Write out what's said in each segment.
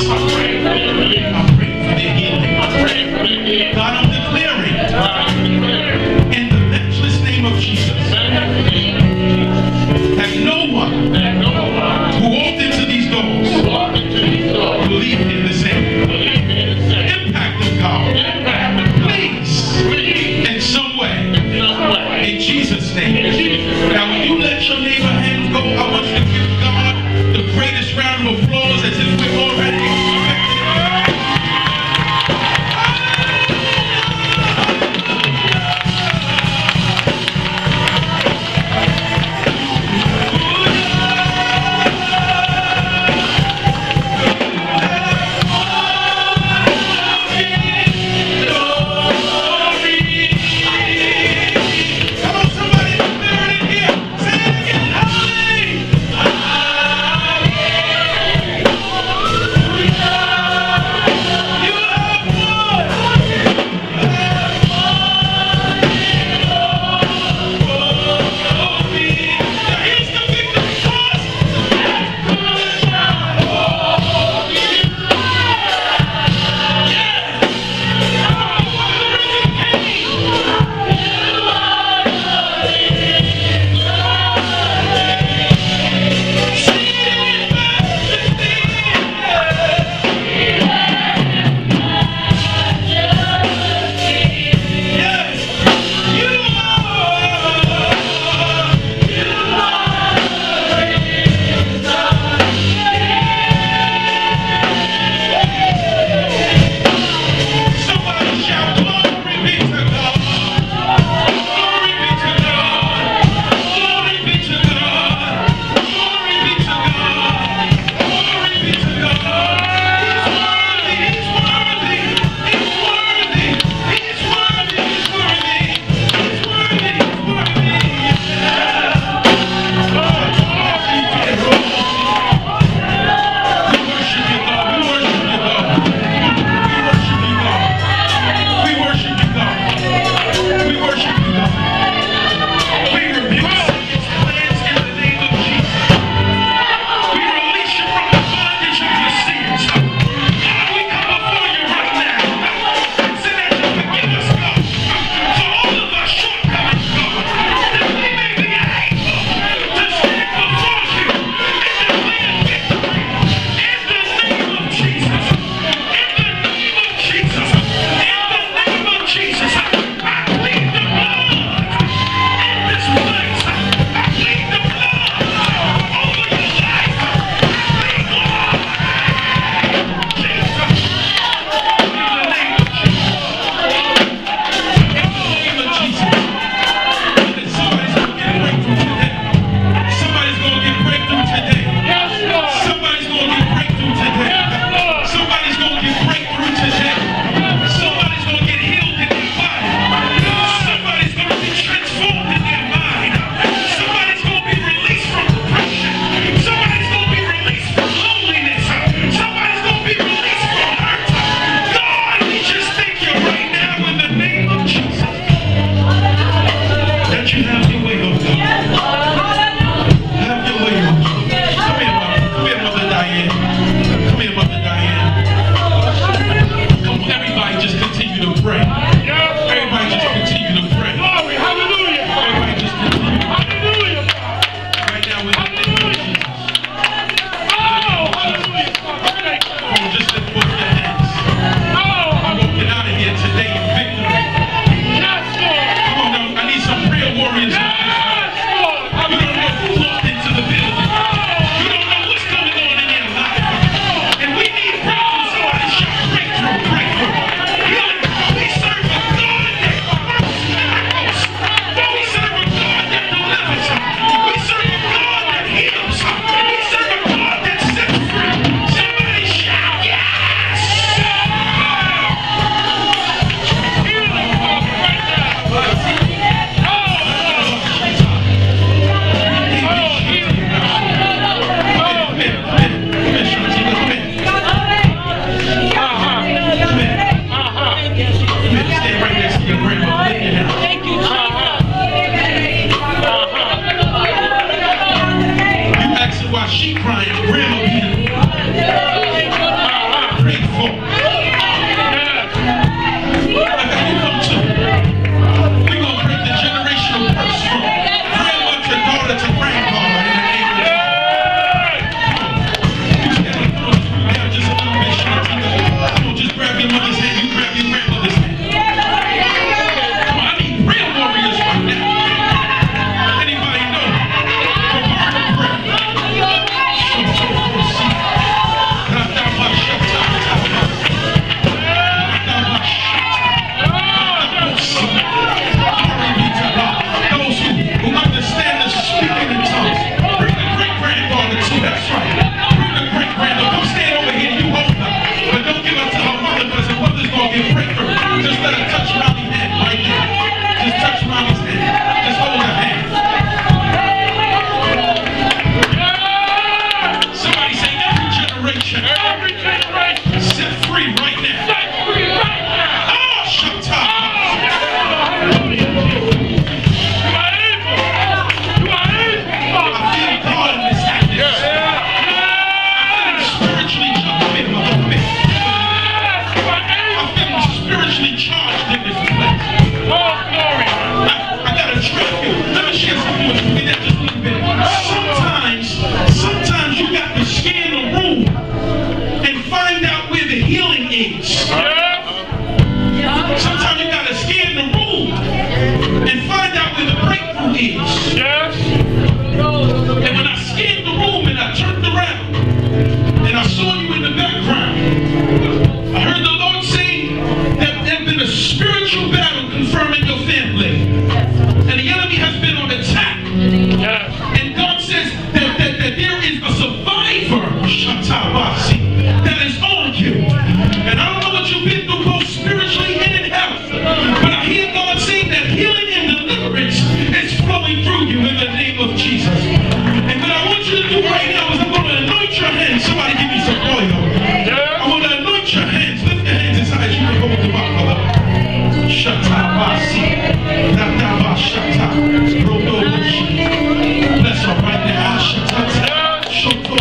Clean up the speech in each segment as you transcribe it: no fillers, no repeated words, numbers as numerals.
I'm praying for their release. I'm praying for their healing. I'm praying for their healing. God, I'm declaring in the matchless name of Jesus that no one who walked into these doors will leave here the same. Impact of God. Please, in some way, in Jesus' name. Now, when you let your neighbor hands go, I want you to give God the greatest round of applause as if we're already expecting it. Every generation. Set free right now. Set free right now. Oh, shut up. Hallelujah. You are able. You are able. I feel God in this atmosphere. Spiritually jumping on the bit. I feel spiritually charged in this place. Oh, glory. I gotta trick you. Let me share something with you. That just a little bit. Sometimes you got to scan the room and find out where the healing is. Sometimes you got to scan the room and find out where the breakthrough is. Yes. And when I scanned the room and I turned around and I saw you in the background, I heard the Lord saying that there's been a spiritual battle confirming your family. And the enemy has been on attack. Yes. And God says that there is a survivor, Shatabasi, that is on you. And I don't know what you've been through both spiritually and in health, but I hear God saying that healing and deliverance is flowing through you in the name of Jesus. And what I want you to do right now is I'm going to anoint your hands. Somebody give me some oil. I'm going to anoint your hands. Lift your hands as high as you can hold them up, brother. Shatabasi. Shata. Bless her right now. Shata. Shoto.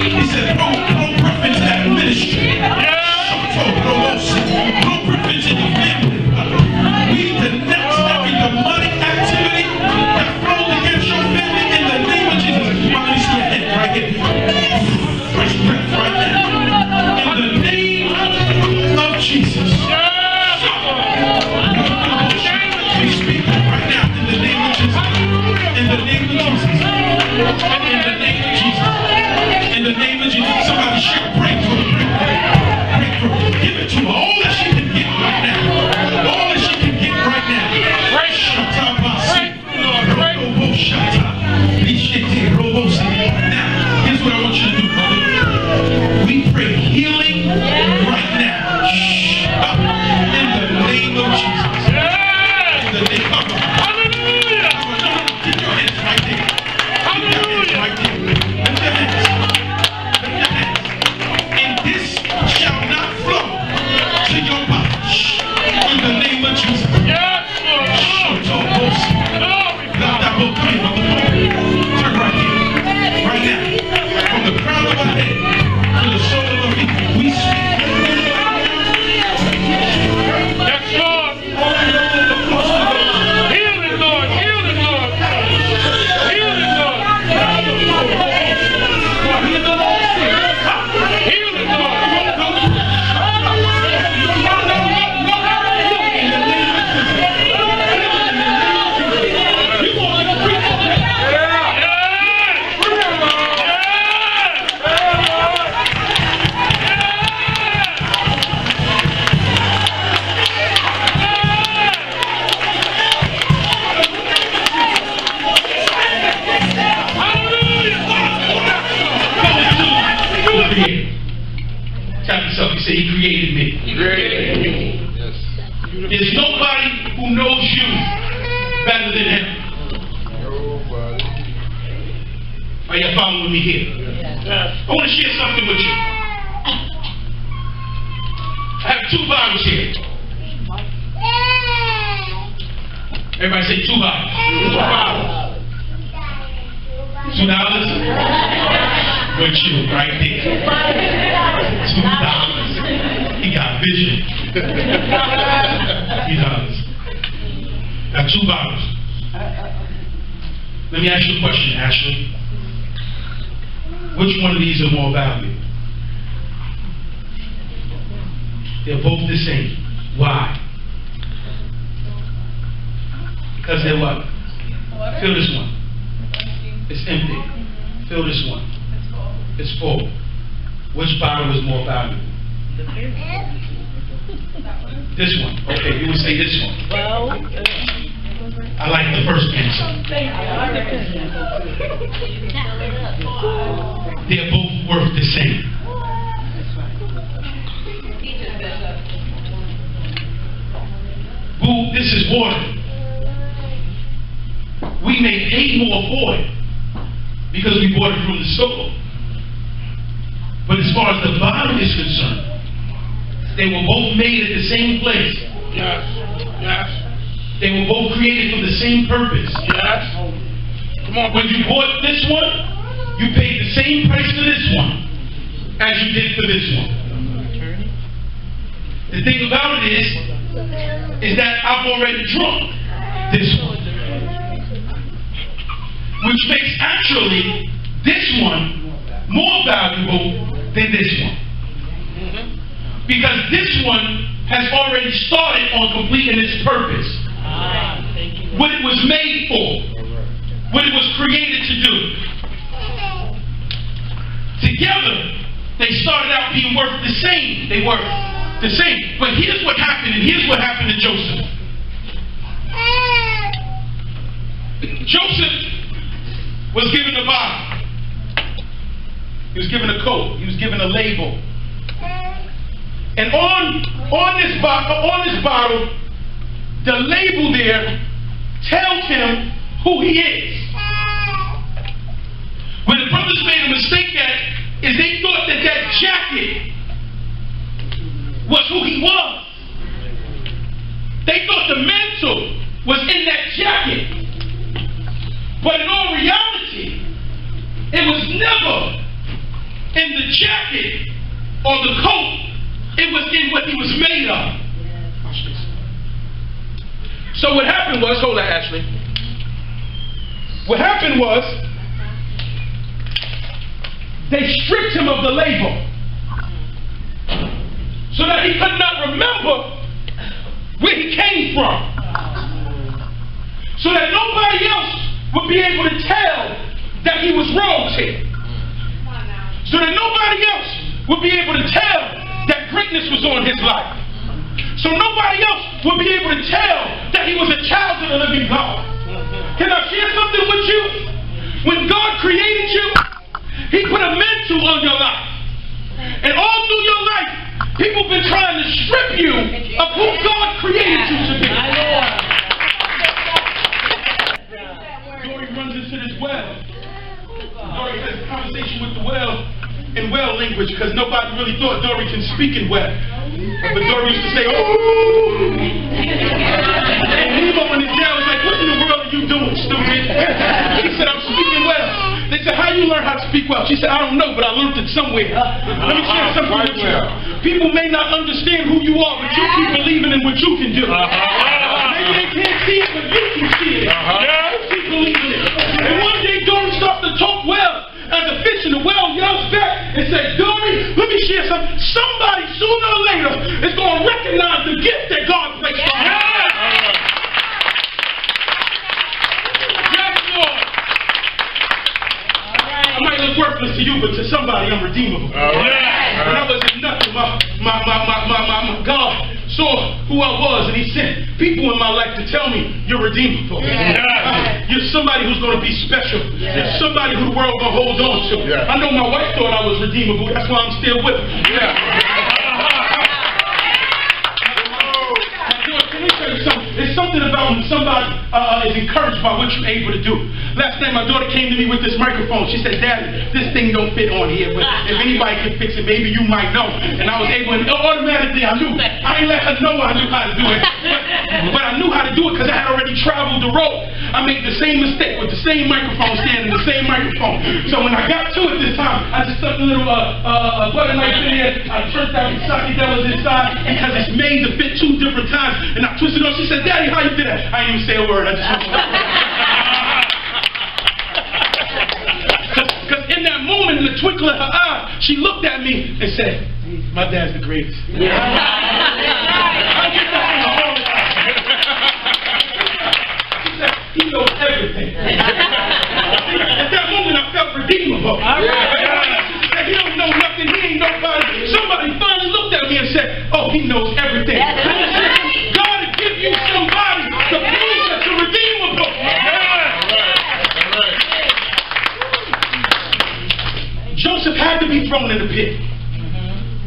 He said, no preference in that ministry. No preference in your family. We denounce every demonic activity that flows against your family in the name of Jesus. Let me see your head right here. Fresh breath right now. In the name of Jesus. We speak right now in the name of Jesus. In the name of Jesus. In the name of Jesus. In the name of Jesus. Somebody shout breakthrough. Breakthrough. Give it to her. All that she can get right now. All that she can get right now. Now, here's what I want you to do, brother. We pray healing right now. In the name of Jesus. In the name of God. Hallelujah. Keep your hands right there. Keep your hands right there. Lift your hands. Lift your hands. And this shall not flow to your body. In the name of Jesus. Yes, Lord. Turn right here. Right now. From the crown of our head to the sole of our feet. We speak. Yes, Lord. Healing, Lord. Healing, Lord. Healing, Lord. Healing, Lord. Tell yourself, you say he created me. There's nobody who knows you better than him. Are you following me here? I want to share something with you. I have 2 Bibles here. Everybody say 2 Bibles. $2? With you right there. $2. He got vision. He does. Got 2 Bibles. Let me ask you a question, Ashley. Which one of these are more valuable? They're both the same. Why? Because they're what? Fill this one. It's empty. Fill this one. It's full. Which bottle is more valuable? This one. Okay, you would say this one. Well, I like the first answer. They're both worth the same. Boo, this is water. we may pay more for it because we bought it from the store. But as far as the bottom is concerned, they were both made at the same place. Yes. Yes. They were both created for the same purpose. Yes. Come on. When you bought this one, you paid the same price for this one as you did for this one. The thing about it is that I've already drunk this one. Which makes actually this one more valuable than this one. Because this one has already started on completing its purpose. What it was made for. What it was created to do. Together, they started out being worth the same. They were the same. But here's what happened, and here's what happened to Joseph. Joseph was given a bottle. He was given a coat. He was given a label. And on this bottle, the label there tells him who he is. Where the brothers made a mistake at is they thought that that jacket was who he was. They thought the mantle was in that jacket. But in all reality, it was never in the jacket or the coat. It was in what he was made of. Watch this. So what happened was, hold on, Ashley. What happened was, they stripped him of the label so that he could not remember where he came from. So that nobody else would be able to tell that he was royalty. So that nobody else would be able to tell that greatness was on his life. So nobody else would be able to tell that he was a child of the living God. Can I share something with you? When God created you, he put a mantle on your life. And all through your life, people have been trying to strip you of who God created you to be. Dory runs into this well. Dory has a conversation with the well in well language because nobody really thought Dory can speak in well. But Dory used to say, oh. And Nemo in his jail was like, what in the world are you doing, stupid? She said, I'm speaking well. They said, how you learn how to speak well? She said, I don't know, but I learned it somewhere. Let me share something with you. People may not understand who you are, but you keep believing in what you can do. Maybe they can't see it, but you can see it. You keep believing it. And one day Dory starts to talk well. As a fish in the well yells back and says, Dory, let me share something. Somebody sooner or later is going to recognize the gift that God placed on you. Yes, Lord. I might look worthless to you, but to somebody I'm redeemable. When I was in nothing, my God saw who I was, and he sent people in my life to tell me you're redeemable. You're somebody who's going to be special. You're somebody who the world going to hold on to. I know my wife thought I was redeemable. That's why I'm still with her. Can I tell you something? There's something about when somebody is encouraged by what you're able to do. Last night my daughter came to me with this microphone. She said, Daddy, this thing don't fit on here, but if anybody can fix it, maybe you might know. And I was able, and automatically I knew. I ain't let her know I knew how to do it. But I knew how to do it because I had already traveled the road. I made the same mistake with the same microphone stand and the same microphone. So when I got to it this time, I just stuck a little butter knife in there. I turned out the socket that was inside because it's made to fit 2 different times. And I twisted it up. She said, Daddy, how you did that? I didn't even say a word. I just went Because in that moment, in the twinkle of her eye, she looked at me and said, my dad's the greatest. I get that from her all the time. She said, he knows everything. At that moment, I felt redeemable. She said, he don't know nothing. He ain't nobody. Somebody finally looked at me and said, oh, he knows everything. God will give you somebody to prove that you're redeemable. Joseph had to be thrown in the pit.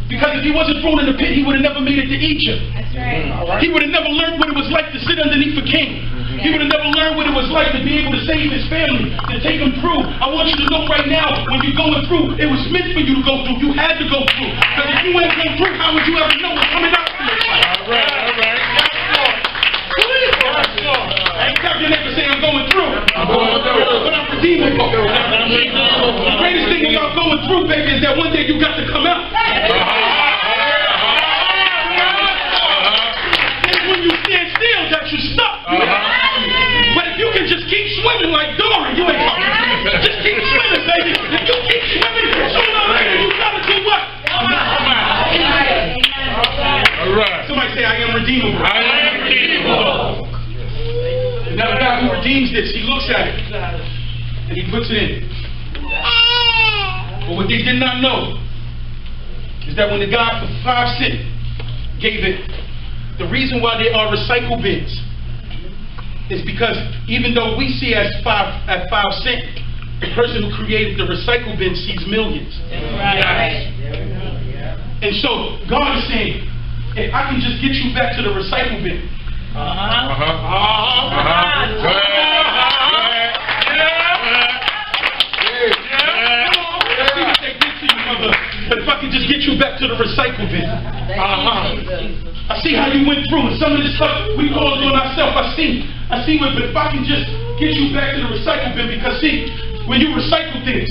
Because if he wasn't thrown in the pit, he would have never made it to Egypt. That's right. He would have never learned what it was like to sit underneath a king. He would have never learned what it was like to be able to save his family, to take him through. I want you to know right now, when you're going through, it was meant for you to go through. You had to go through. Because if you ain't going through, how would you ever know what's coming out for you? All right. Ain't tell your neighbor, say, I'm going through. But I'm redeemable. The greatest thing about going through, baby, is that one day you got to come out. It's when you stand still that you're stuck. But if you can just keep swimming like Dora, you ain't talking to me. Just keep swimming, baby. If you keep swimming, sooner or later you gotta do what? All right. Somebody say, I am redeemable. I am redeemable. Now the guy who redeems this, he looks at it and he puts it in. But what they did not know is that when the guy for 5 cents gave it, the reason why there are recycle bins is because even though we see at 5 cents, the person who created the recycle bin sees millions. Right. And so God is saying, if I can just get you back to the recycle bin. But if I can just get you back to the recycle bin. I see how you went through, and some of this stuff we all doing ourselves. I see it, but if I can just get you back to the recycle bin, because see, when you recycle things,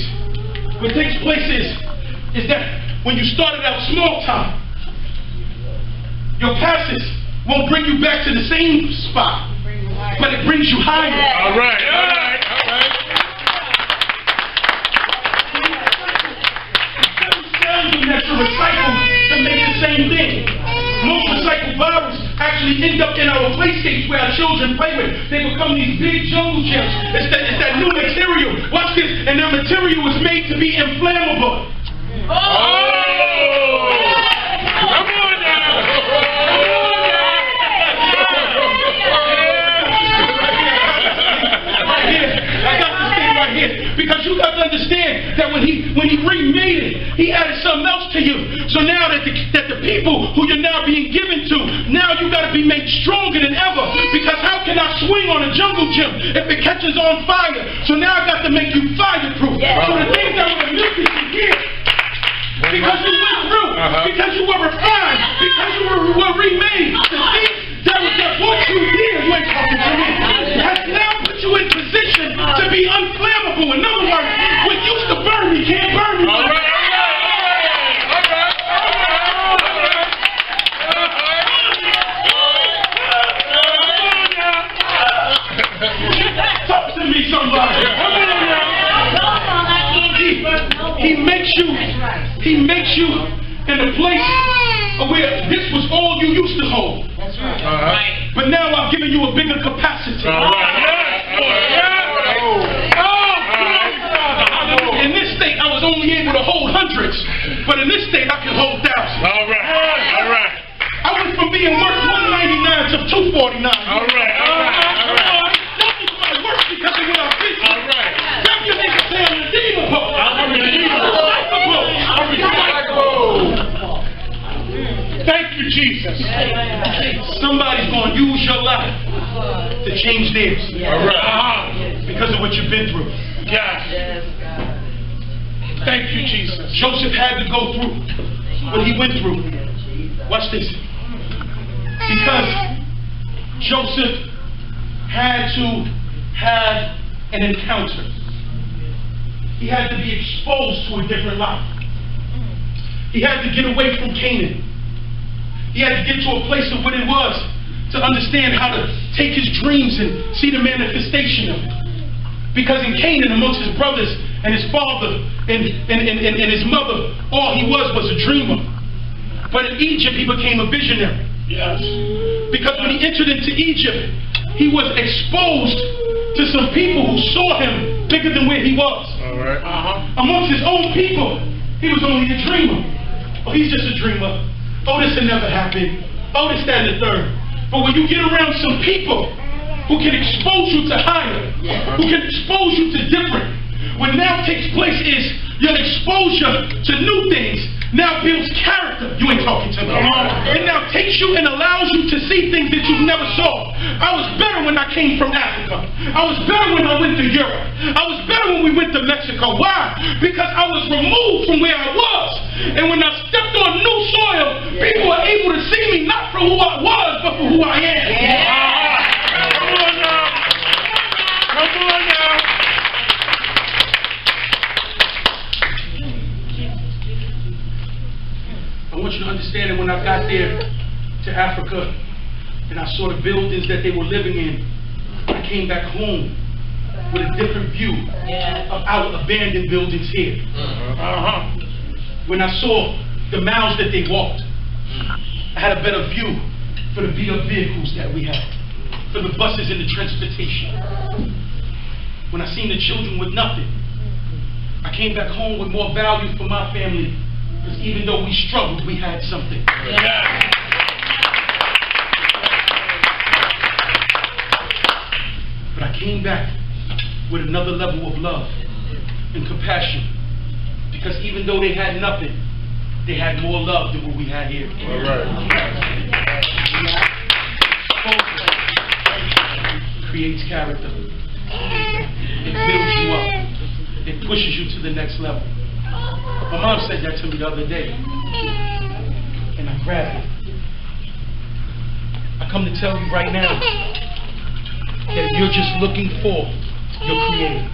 what takes place is that when you started out small time, your passes won't bring you back to the same spot, but it brings you higher. All right. That you recycle to make the same thing. Most recycled bottles actually end up in our playscapes where our children play with. They become these big jungle gyms. It's that new material. Watch this, and that material was made to be inflammable. Come on now. I got this thing right here. Because you got to understand that when he remade it, he added something else to you. So now that the people who you're now being given to, now you got to be made stronger than ever. Because how can I swing on a jungle gym if it catches on fire? So now I got to make you fireproof. So the things that were missing from here, because you went through, because you were refined, because you were remade, the things that brought you here, you ain't talking to me, has now put you in position to be unflammable. In other words, what used to burn me can't burn me. All right. Talk to me, somebody. He makes you in a place where this was all you used to hold. That's right. But now I've given you a bigger capacity. In this state, I was only able to hold hundreds, but in this state, I can hold thousands. All right. I went from being worth $199 to $249. All right. That was my worth because of what I've been through. All right. That you need to say I'm redeemable. Thank you, Jesus. Somebody's going to use your life to change theirs. All right. Because of what you've been through. Yes. Thank you, Jesus. Joseph had to go through what he went through. Watch this. Because Joseph had to have an encounter. He had to be exposed to a different life. He had to get away from Canaan. He had to get to a place of what it was to understand how to take his dreams and see the manifestation of it. Because in Canaan, amongst his brothers and his father and his mother, all he was a dreamer. But in Egypt, he became a visionary. Yes. Because when he entered into Egypt, he was exposed to some people who saw him bigger than where he was. All right. Amongst his own people, he was only a dreamer. Oh, he's just a dreamer. Oh, this will never happen. Oh, this, that, and the third. But when you get around some people who can expose you to higher, who can expose you to different, what now takes place is your exposure to new things now builds character. You ain't talking to me. It now takes you and allows you to see things that you never saw. I was better when I came from Africa. I was better when I went to Europe. I was better when we went to Mexico. Why? Because I was removed from where I was. And when I stepped on new soil, people were able to see me not for who I was, but for who I am. Come on now. Come on now. I want you to understand that when I got there to Africa and I saw the buildings that they were living in, I came back home with a different view of our abandoned buildings here. When I saw the miles that they walked, I had a better view for the beat-up vehicles that we had, for the buses and the transportation. When I seen the children with nothing, I came back home with more value for my family. Because even though we struggled, we had something. But I came back with another level of love and compassion. Because even though they had nothing, they had more love than what we had here. All right. It creates character. It builds you up. It pushes you to the next level. My mom said that to me the other day, and I grabbed it. I come to tell you right now that you're just looking for your creator.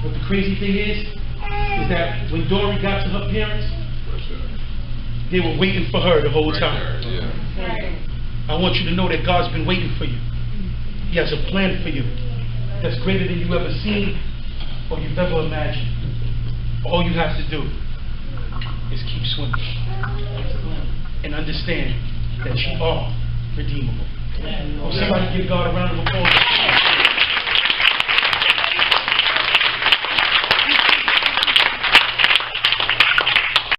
But the crazy thing is that when Dory got to her parents, they were waiting for her the whole time. I want you to know that God's been waiting for you. He has a plan for you that's greater than you ever seen or you've ever imagined. All you have to do is keep swimming and understand that you are redeemable. Somebody give God a round of applause.